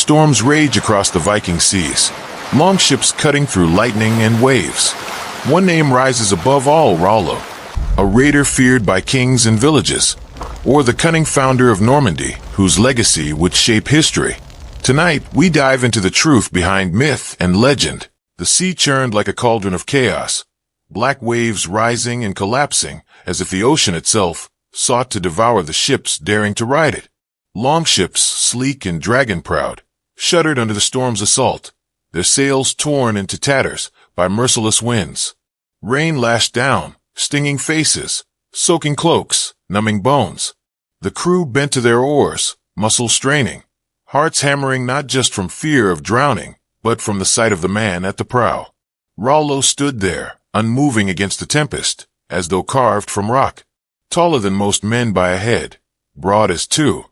Storms rage across the Viking seas, longships cutting through lightning and waves. One name rises above all: Rollo, a raider feared by kings and villages, or the cunning founder of Normandy, whose legacy would shape history. Tonight, we dive into the truth behind myth and legend. The sea churned like a cauldron of chaos, black waves rising and collapsing as if the ocean itself sought to devour the ships daring to ride it. Longships, sleek and dragon-proud, shuddered under the storm's assault, their sails torn into tatters by merciless winds. Rain lashed down, stinging faces, soaking cloaks, numbing bones. The crew bent to their oars, muscles straining, hearts hammering not just from fear of drowning, but from the sight of the man at the prow. Rollo stood there, unmoving against the tempest, as though carved from rock. Taller than most men by a head, broad as two,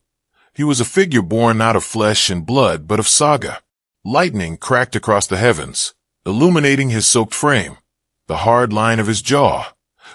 he was a figure born not of flesh and blood but of Saga. Lightning cracked across the heavens, illuminating his soaked frame, the hard line of his jaw,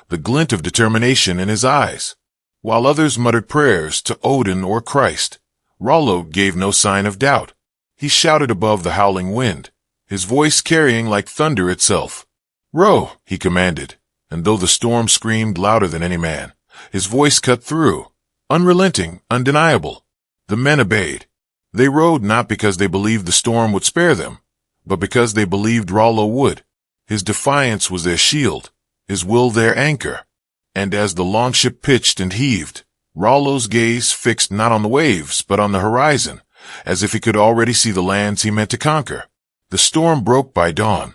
the glint of determination in his eyes. While others muttered prayers to Odin or Christ, Rollo gave no sign of doubt. He shouted above the howling wind, his voice carrying like thunder itself. "Row," he commanded, and though the storm screamed louder than any man, his voice cut through, unrelenting, undeniable. The men obeyed. They rowed not because they believed the storm would spare them, but because they believed Rollo would. His defiance was their shield, his will their anchor. And as the longship pitched and heaved, Rollo's gaze fixed not on the waves but on the horizon, as if he could already see the lands he meant to conquer. The storm broke by dawn.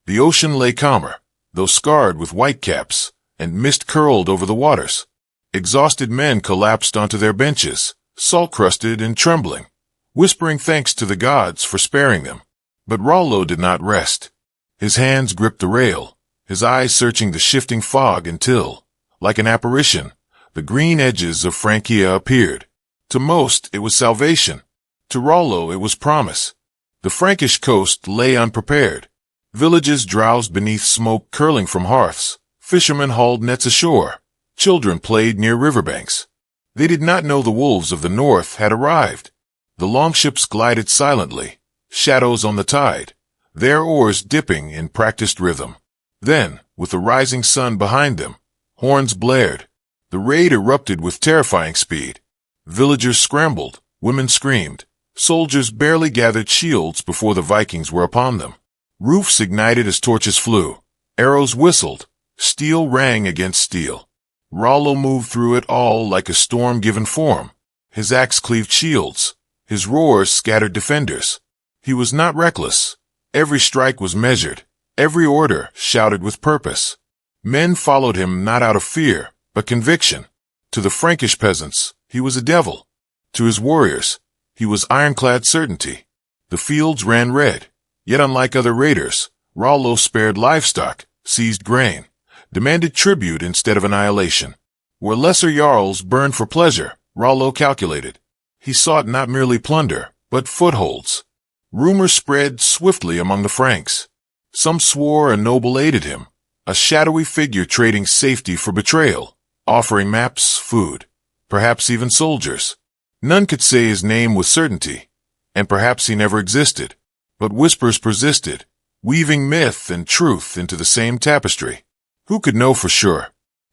The ocean lay calmer, though scarred with whitecaps, and mist curled over the waters. Exhausted men collapsed onto their benches, salt-crusted and trembling, whispering thanks to the gods for sparing them. But Rollo did not rest. His hands gripped the rail, his eyes searching the shifting fog until, like an apparition, the green edges of Francia appeared. To most, it was salvation. To Rollo, it was promise. The Frankish coast lay unprepared. Villages drowsed beneath smoke curling from hearths. Fishermen hauled nets ashore. Children played near riverbanks. They did not know the wolves of the north had arrived. The longships glided silently, shadows on the tide, their oars dipping in practiced rhythm. Then, with the rising sun behind them, horns blared. The raid erupted with terrifying speed. Villagers scrambled, women screamed. Soldiers barely gathered shields before the Vikings were upon them. Roofs ignited as torches flew. Arrows whistled. Steel rang against steel. Rollo moved through it all like a storm given form. His axe cleaved shields. His roars scattered defenders. He was not reckless. Every strike was measured. Every order shouted with purpose. Men followed him not out of fear, but conviction. To the Frankish peasants, he was a devil. To his warriors, he was ironclad certainty. The fields ran red. Yet unlike other raiders, Rollo spared livestock, seized grain, demanded tribute instead of annihilation. Where lesser jarls burned for pleasure, Rollo calculated. He sought not merely plunder, but footholds. Rumors spread swiftly among the Franks. Some swore a noble aided him, a shadowy figure trading safety for betrayal, offering maps, food, perhaps even soldiers. None could say his name with certainty, and perhaps he never existed. But whispers persisted, weaving myth and truth into the same tapestry. Who could know for sure?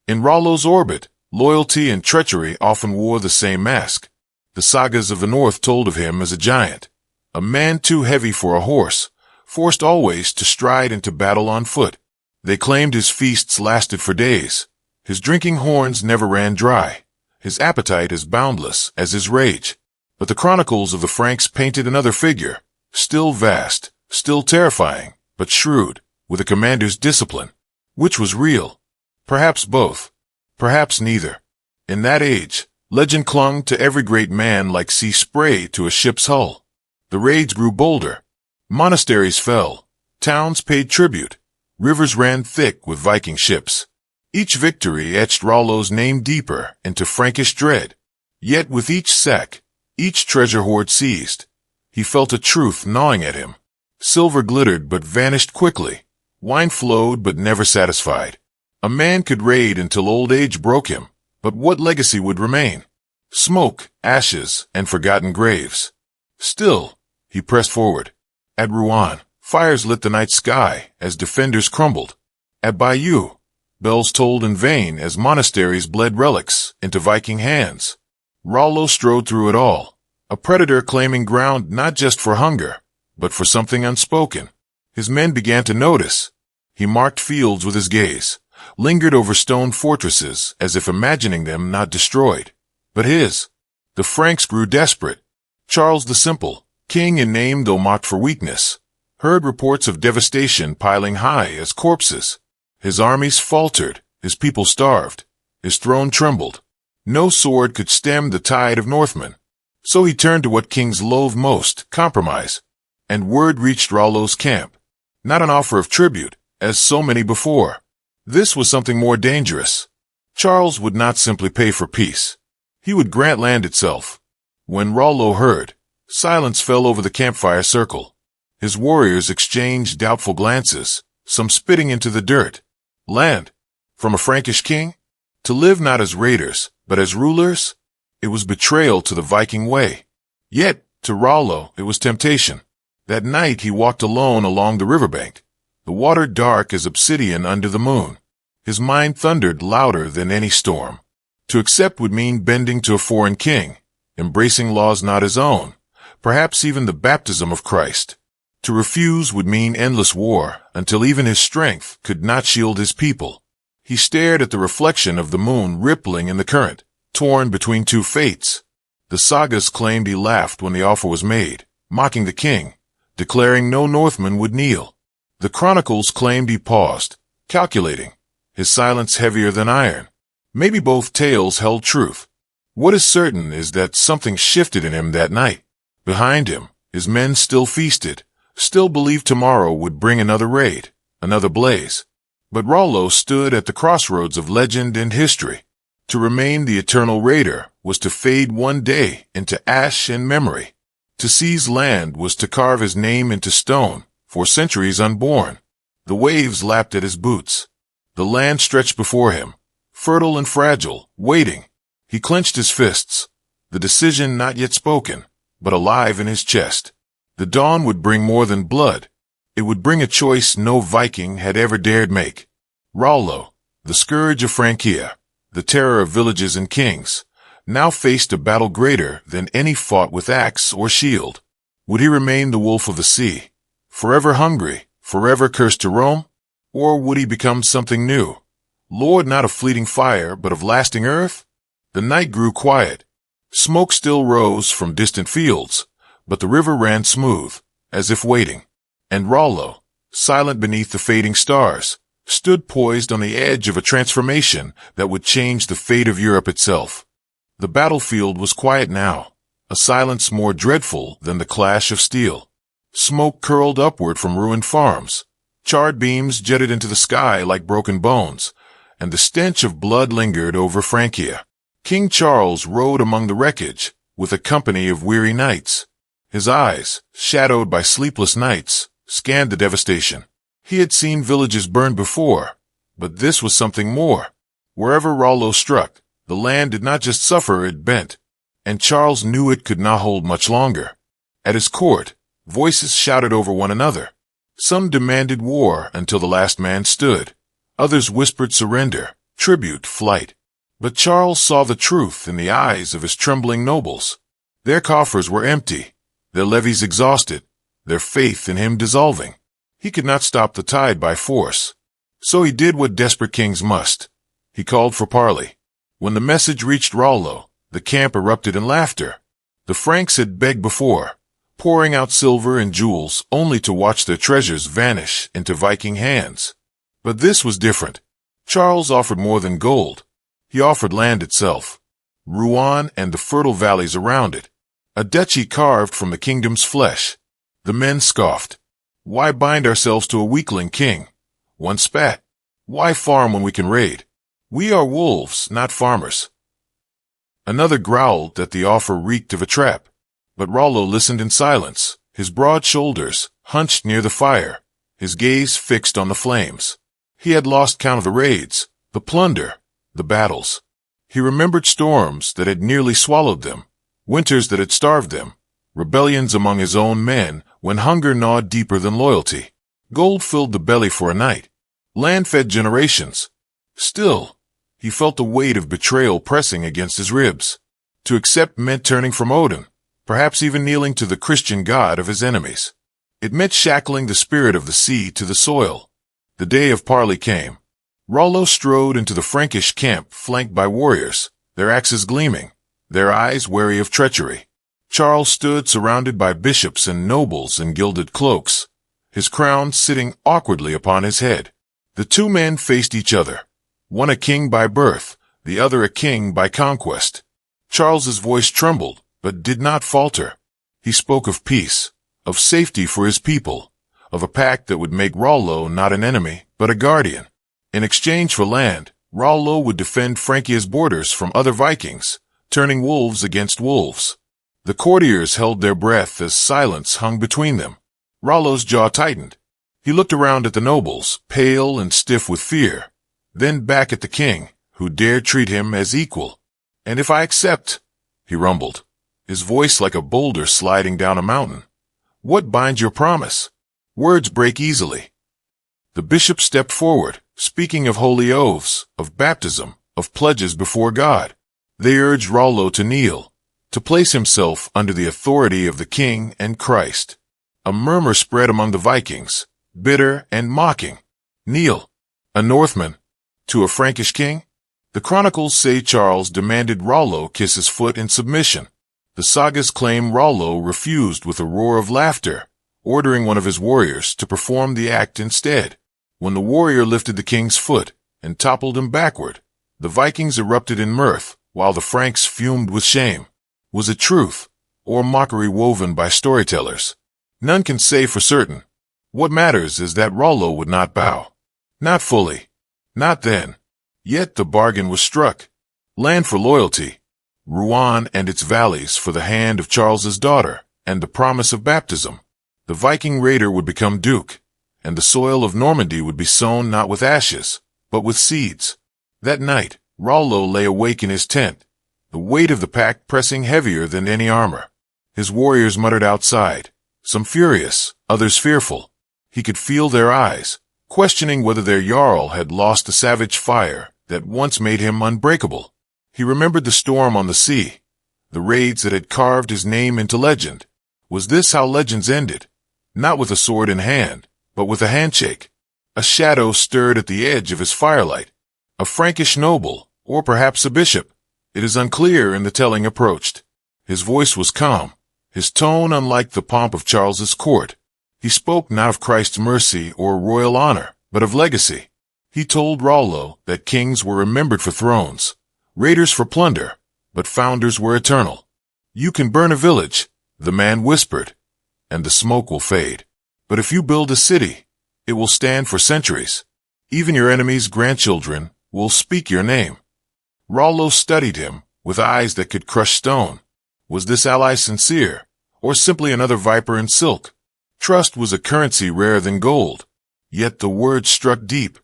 In Rollo's orbit, loyalty and treachery often wore the same mask. The sagas of the north told of him as a giant, a man too heavy for a horse, forced always to stride into battle on foot. They claimed his feasts lasted for days. His drinking horns never ran dry. His appetite as boundless as his rage. But the chronicles of the Franks painted another figure, still vast, still terrifying, but shrewd, with a commander's discipline. Which was real? Perhaps both. Perhaps neither. In that age, legend clung to every great man like sea spray to a ship's hull. The raids grew bolder. Monasteries fell. Towns paid tribute. Rivers ran thick with Viking ships. Each victory etched Rollo's name deeper into Frankish dread. Yet with each sack, each treasure hoard seized, he felt a truth gnawing at him. Silver glittered but vanished quickly. Wine flowed but never satisfied. A man could raid until old age broke him, but what legacy would remain? Smoke, ashes, and forgotten graves. Still, He pressed forward. At Rouen, fires lit the night sky as defenders crumbled. At Bayeux, bells tolled in vain as monasteries bled relics into Viking hands. Rollo strode through it all, a predator claiming ground not just for hunger, but for something unspoken. His men began to notice. He marked fields with his gaze, lingered over stone fortresses as if imagining them not destroyed. But the Franks grew desperate. Charles the Simple, king in name though mocked for weakness, heard reports of devastation piling high as corpses. His armies faltered, his people starved, his throne trembled. No sword could stem the tide of Northmen. So he turned to what kings loathe most, compromise. And word reached Rollo's camp. Not an offer of tribute, as so many before. This was something more dangerous. Charles would not simply pay for peace. He would grant land itself. When Rollo heard, silence fell over the campfire circle. His warriors exchanged doubtful glances, some spitting into the dirt. Land? From a Frankish king? To live not as raiders, but as rulers? It was betrayal to the Viking way. Yet, to Rollo, it was temptation. That night he walked alone along the riverbank, the water dark as obsidian under the moon. His mind thundered louder than any storm. To accept would mean bending to a foreign king, embracing laws not his own, perhaps even the baptism of Christ. To refuse would mean endless war, until even his strength could not shield his people. He stared at the reflection of the moon rippling in the current, torn between two fates. The sagas claimed he laughed when the offer was made, mocking the king, declaring no Northman would kneel. The chronicles claimed he paused, calculating, his silence heavier than iron. Maybe both tales held truth. What is certain is that something shifted in him that night. Behind him, his men still feasted, still believed tomorrow would bring another raid, another blaze. But Rollo stood at the crossroads of legend and history. To remain the eternal raider was to fade one day into ash and memory. To seize land was to carve his name into stone, for centuries unborn. The waves lapped at his boots. The land stretched before him, fertile and fragile, waiting. He clenched his fists, the decision not yet spoken, but alive in his chest. The dawn would bring more than blood. It would bring a choice no Viking had ever dared make. Rollo, the scourge of Francia, the terror of villages and kings, now faced a battle greater than any fought with axe or shield. Would he remain the wolf of the sea, forever hungry, forever cursed to roam? Or would he become something new, lord not of fleeting fire but of lasting earth? The night grew quiet. Smoke still rose from distant fields, but the river ran smooth, as if waiting. And Rollo, silent beneath the fading stars, stood poised on the edge of a transformation that would change the fate of Europe itself. The battlefield was quiet now, a silence more dreadful than the clash of steel. Smoke curled upward from ruined farms. Charred beams jetted into the sky like broken bones, and the stench of blood lingered over Francia. King Charles rode among the wreckage, with a company of weary knights. His eyes, shadowed by sleepless nights, scanned the devastation. He had seen villages burned before, but this was something more. Wherever Rollo struck, the land did not just suffer, it bent. And Charles knew it could not hold much longer. At his court, voices shouted over one another. Some demanded war until the last man stood. Others whispered surrender, tribute, flight. But Charles saw the truth in the eyes of his trembling nobles. Their coffers were empty, their levies exhausted, their faith in him dissolving. He could not stop the tide by force. So he did what desperate kings must. He called for parley. When the message reached Rollo, the camp erupted in laughter. The Franks had begged before, pouring out silver and jewels only to watch their treasures vanish into Viking hands. But this was different. Charles offered more than gold. He offered land itself, Rouen and the fertile valleys around it, a duchy carved from the kingdom's flesh. The men scoffed. Why bind ourselves to a weakling king? One spat. Why farm when we can raid? We are wolves, not farmers. Another growled that the offer reeked of a trap. But Rollo listened in silence, his broad shoulders hunched near the fire, his gaze fixed on the flames. He had lost count of the raids, the plunder, the battles. He remembered storms that had nearly swallowed them, winters that had starved them, rebellions among his own men when hunger gnawed deeper than loyalty. Gold filled the belly for a night. Land fed generations. Still, he felt the weight of betrayal pressing against his ribs. To accept meant turning from Odin, perhaps even kneeling to the Christian god of his enemies. It meant shackling the spirit of the sea to the soil. The day of parley came. Rollo strode into the Frankish camp flanked by warriors, their axes gleaming, their eyes wary of treachery. Charles stood surrounded by bishops and nobles in gilded cloaks, his crown sitting awkwardly upon his head. The two men faced each other, one a king by birth, the other a king by conquest. Charles's voice trembled, but did not falter. He spoke of peace, of safety for his people, of a pact that would make Rollo not an enemy, but a guardian. In exchange for land, Rollo would defend Frankia's borders from other Vikings, turning wolves against wolves. The courtiers held their breath as silence hung between them. Rollo's jaw tightened. He looked around at the nobles, pale and stiff with fear, then back at the king, who dared treat him as equal. "And if I accept," he rumbled, his voice like a boulder sliding down a mountain. "What binds your promise?" Words break easily. The bishop stepped forward, speaking of holy oaths, of baptism, of pledges before God. They urged Rollo to kneel, to place himself under the authority of the king and Christ. A murmur spread among the Vikings, bitter and mocking. Kneel, a Northman, to a Frankish king? The chronicles say Charles demanded Rollo kiss his foot in submission. The sagas claim Rollo refused with a roar of laughter, ordering one of his warriors to perform the act instead. When the warrior lifted the king's foot and toppled him backward, the Vikings erupted in mirth, while the Franks fumed with shame. Was it truth, or mockery woven by storytellers? None can say for certain. What matters is that Rollo would not bow. Not fully. Not then. Yet the bargain was struck. Land for loyalty. Rouen and its valleys for the hand of Charles's daughter, and the promise of baptism. The Viking raider would become duke, and the soil of Normandy would be sown not with ashes, but with seeds. That night, Rollo lay awake in his tent, the weight of the pack pressing heavier than any armor. His warriors muttered outside, some furious, others fearful. He could feel their eyes, questioning whether their jarl had lost the savage fire that once made him unbreakable. He remembered the storm on the sea, the raids that had carved his name into legend. Was this how legends ended? Not with a sword in hand, but with a handshake. A shadow stirred at the edge of his firelight. A Frankish noble, or perhaps a bishop. It is unclear, and the telling approached. His voice was calm, his tone unlike the pomp of Charles's court. He spoke not of Christ's mercy or royal honor, but of legacy. He told Rollo that kings were remembered for thrones, raiders for plunder, but founders were eternal. "You can burn a village," the man whispered, "and the smoke will fade. But if you build a city, it will stand for centuries. Even your enemies' grandchildren will speak your name." Rollo studied him with eyes that could crush stone. Was this ally sincere, or simply another viper in silk? Trust was a currency rarer than gold. Yet the words struck deep,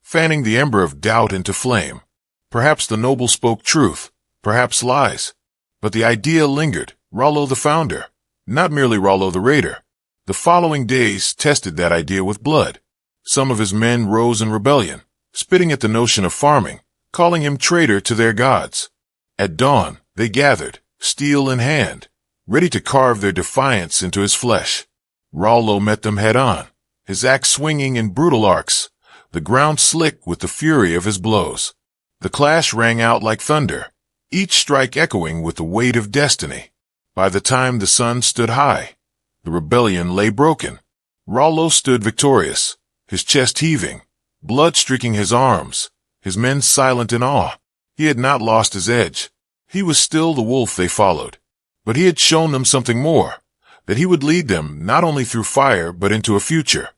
fanning the ember of doubt into flame. Perhaps the noble spoke truth, perhaps lies. But the idea lingered. Rollo the founder, not merely Rollo the raider. The following days tested that idea with blood. Some of his men rose in rebellion, spitting at the notion of farming, calling him traitor to their gods. At dawn, they gathered, steel in hand, ready to carve their defiance into his flesh. Rollo met them head-on, his axe swinging in brutal arcs, the ground slick with the fury of his blows. The clash rang out like thunder, each strike echoing with the weight of destiny. By the time the sun stood high, the rebellion lay broken. Rollo stood victorious, his chest heaving, blood streaking his arms, his men silent in awe. He had not lost his edge. He was still the wolf they followed. But he had shown them something more, that he would lead them not only through fire but into a future.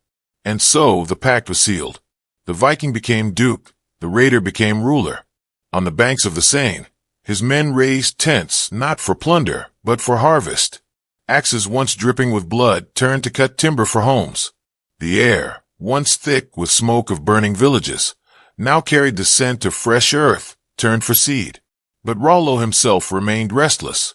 And so the pact was sealed. The Viking became duke, the raider became ruler. On the banks of the Seine, his men raised tents not for plunder, but for harvest. Axes once dripping with blood turned to cut timber for homes. The air, once thick with smoke of burning villages, now carried the scent of fresh earth, turned for seed. But Rollo himself remained restless.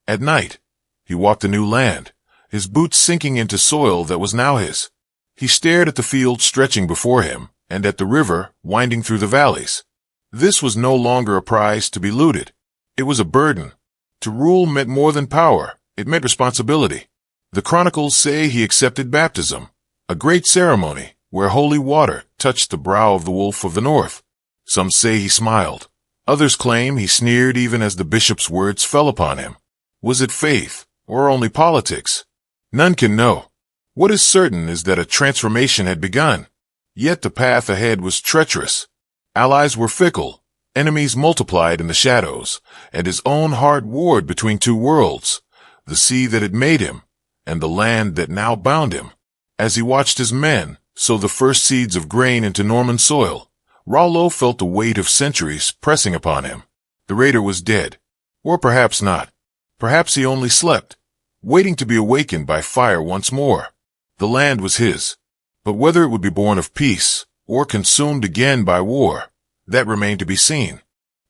At night, He walked a new land, his boots sinking into soil that was now his. He stared at the fields stretching before him, and at the river winding through the valleys. This was no longer a prize to be looted. It was a burden. To rule meant more than power. It meant responsibility. The chronicles say he accepted baptism, a great ceremony where holy water touched the brow of the wolf of the north. Some say he smiled. Others claim he sneered even as the bishop's words fell upon him. Was it faith, or only politics? None can know. What is certain is that a transformation had begun. Yet the path ahead was treacherous. Allies were fickle, enemies multiplied in the shadows, and his own heart warred between two worlds, the sea that had made him, and the land that now bound him. As he watched his men sow the first seeds of grain into Norman soil, Rollo felt the weight of centuries pressing upon him. The raider was dead. Or perhaps not. Perhaps he only slept, waiting to be awakened by fire once more. The land was his. But whether it would be born of peace, or consumed again by war, that remained to be seen.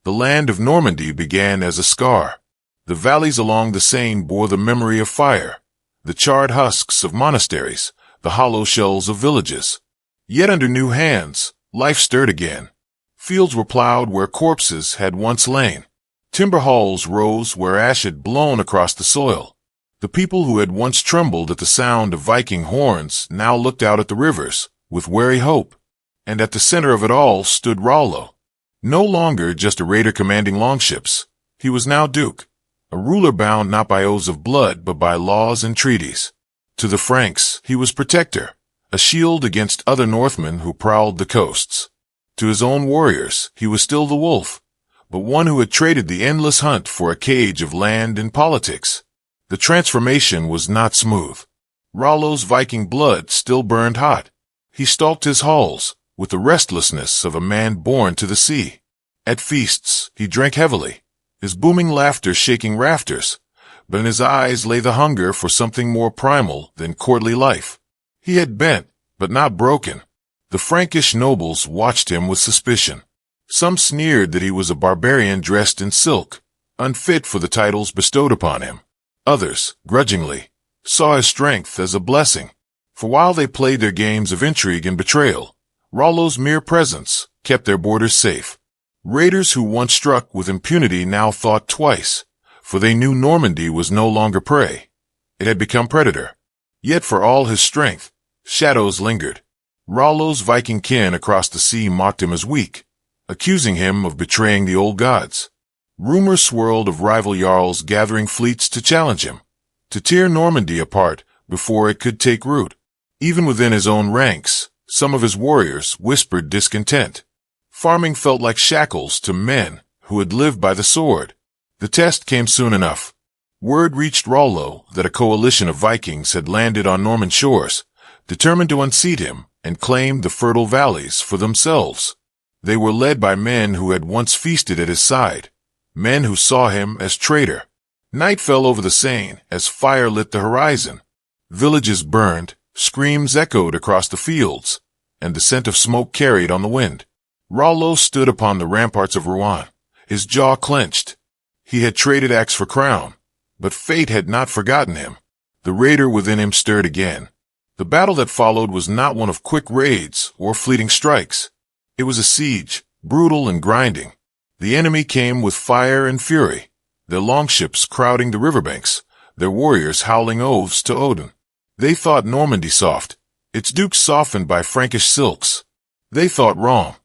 The land of Normandy began as a scar. The valleys along the Seine bore the memory of fire, the charred husks of monasteries, the hollow shells of villages. Yet under new hands, life stirred again. Fields were plowed where corpses had once lain. Timber halls rose where ash had blown across the soil. The people who had once trembled at the sound of Viking horns now looked out at the rivers with wary hope. And at the center of it all stood Rollo. No longer just a raider commanding longships. He was now Duke, a ruler bound not by oaths of blood but by laws and treaties. To the Franks, he was protector, a shield against other Northmen who prowled the coasts. To his own warriors, he was still the wolf, but one who had traded the endless hunt for a cage of land and politics. The transformation was not smooth. Rollo's Viking blood still burned hot. He stalked his halls with the restlessness of a man born to the sea. At feasts, he drank heavily, his booming laughter shaking rafters, but in his eyes lay the hunger for something more primal than courtly life. He had bent, but not broken. The Frankish nobles watched him with suspicion. Some sneered that he was a barbarian dressed in silk, unfit for the titles bestowed upon him. Others, grudgingly, saw his strength as a blessing. For while they played their games of intrigue and betrayal, Rollo's mere presence kept their borders safe. Raiders who once struck with impunity now thought twice, for they knew Normandy was no longer prey. It had become predator. Yet for all his strength, shadows lingered. Rollo's Viking kin across the sea mocked him as weak, accusing him of betraying the old gods. Rumors swirled of rival jarls gathering fleets to challenge him, to tear Normandy apart before it could take root. Even within his own ranks, some of his warriors whispered discontent. Farming felt like shackles to men who had lived by the sword. The test came soon enough. Word reached Rollo that a coalition of Vikings had landed on Norman shores, determined to unseat him and claim the fertile valleys for themselves. They were led by men who had once feasted at his side, men who saw him as traitor. Night fell over the Seine as fire lit the horizon. Villages burned, screams echoed across the fields, and the scent of smoke carried on the wind. Rollo stood upon the ramparts of Rouen, his jaw clenched. He had traded axe for crown, but fate had not forgotten him. The raider within him stirred again. The battle that followed was not one of quick raids or fleeting strikes. It was a siege, brutal and grinding. The enemy came with fire and fury, their longships crowding the riverbanks, their warriors howling oaths to Odin. They thought Normandy soft, its dukes softened by Frankish silks. They thought wrong.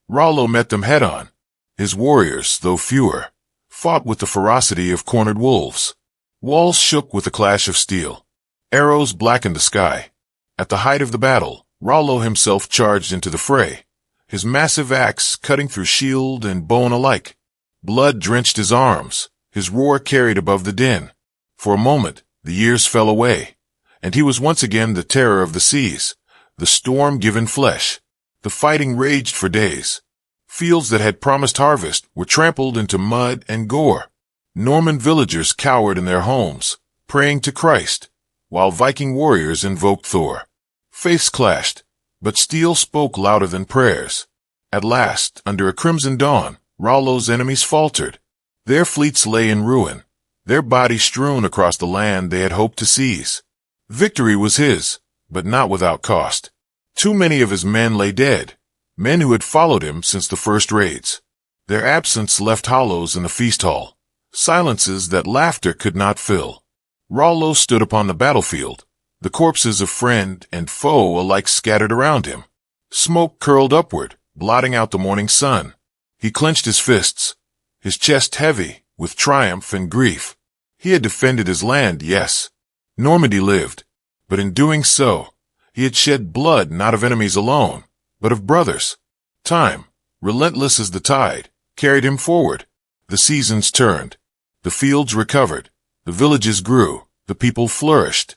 Rollo met them head-on. His warriors, though fewer, fought with the ferocity of cornered wolves. Walls shook with the clash of steel. Arrows blackened the sky. At the height of the battle, Rollo himself charged into the fray, his massive axe cutting through shield and bone alike. Blood drenched his arms, his roar carried above the din. For a moment, the years fell away, and he was once again the terror of the seas, the storm-given flesh. The fighting raged for days. Fields that had promised harvest were trampled into mud and gore. Norman villagers cowered in their homes, praying to Christ, while Viking warriors invoked Thor. Faiths clashed, but steel spoke louder than prayers. At last, under a crimson dawn, Rollo's enemies faltered. Their fleets lay in ruin, their bodies strewn across the land they had hoped to seize. Victory was his, but not without cost. Too many of his men lay dead, men who had followed him since the first raids. Their absence left hollows in the feast hall, silences that laughter could not fill. Rollo stood upon the battlefield, the corpses of friend and foe alike scattered around him. Smoke curled upward, blotting out the morning sun. He clenched his fists, his chest heavy with triumph and grief. He had defended his land, yes. Normandy lived, but in doing so, he had shed blood not of enemies alone, but of brothers. Time, relentless as the tide, carried him forward. The seasons turned. The fields recovered. The villages grew. The people flourished.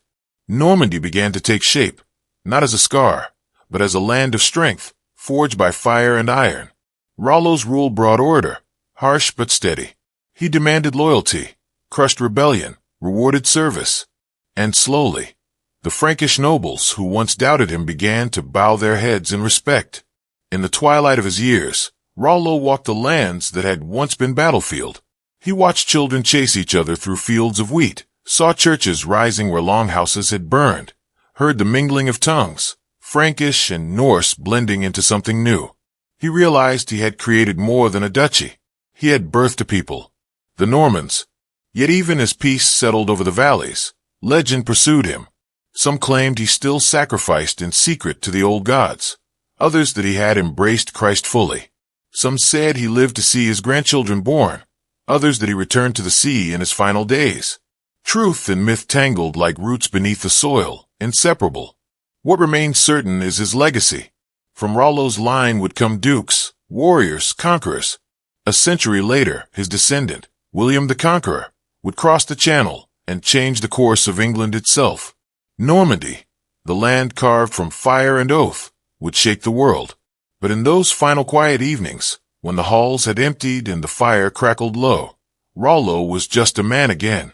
Normandy began to take shape, not as a scar, but as a land of strength, forged by fire and iron. Rollo's rule brought order, harsh but steady. He demanded loyalty, crushed rebellion, rewarded service. And slowly, the Frankish nobles who once doubted him began to bow their heads in respect. In the twilight of his years, Rollo walked the lands that had once been battlefield. He watched children chase each other through fields of wheat, saw churches rising where longhouses had burned, heard the mingling of tongues, Frankish and Norse blending into something new. He realized he had created more than a duchy. He had birthed a people, the Normans. Yet even as peace settled over the valleys, legend pursued him. Some claimed he still sacrificed in secret to the old gods, others that he had embraced Christ fully. Some said he lived to see his grandchildren born, others that he returned to the sea in his final days. Truth and myth tangled like roots beneath the soil, inseparable. What remained certain is his legacy. From Rollo's line would come dukes, warriors, conquerors. A century later, his descendant, William the Conqueror, would cross the Channel and change the course of England itself. Normandy, the land carved from fire and oath, would shake the world. But in those final quiet evenings, when the halls had emptied and the fire crackled low, Rollo was just a man again.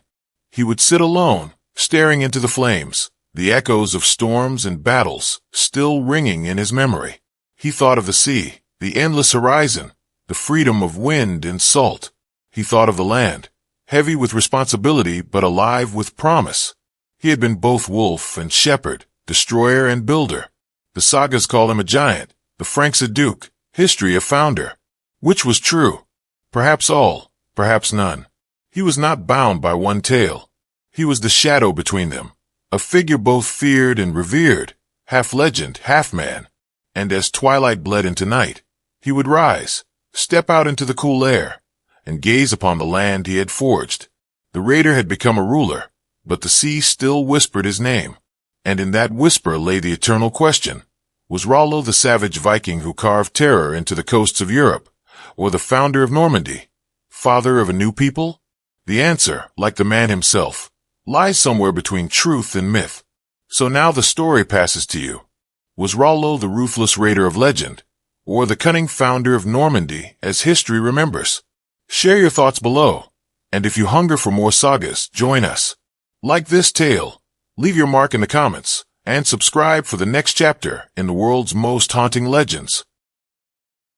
He would sit alone, staring into the flames, the echoes of storms and battles still ringing in his memory. He thought of the sea, the endless horizon, the freedom of wind and salt. He thought of the land, heavy with responsibility but alive with promise. He had been both wolf and shepherd, destroyer and builder. The sagas call him a giant, the Franks a duke, history a founder. Which was true? Perhaps all, perhaps none. He was not bound by one tale. He was the shadow between them, a figure both feared and revered, half legend, half man. And as twilight bled into night, he would rise, step out into the cool air, and gaze upon the land he had forged. The raider had become a ruler, but the sea still whispered his name. And in that whisper lay the eternal question. Was Rollo the savage Viking who carved terror into the coasts of Europe, or the founder of Normandy, father of a new people? The answer, like the man himself, lies somewhere between truth and myth. So now the story passes to you. Was Rollo the ruthless raider of legend, or the cunning founder of Normandy as history remembers? Share your thoughts below, and if you hunger for more sagas, join us. Like this tale, leave your mark in the comments, and subscribe for the next chapter in the world's most haunting legends.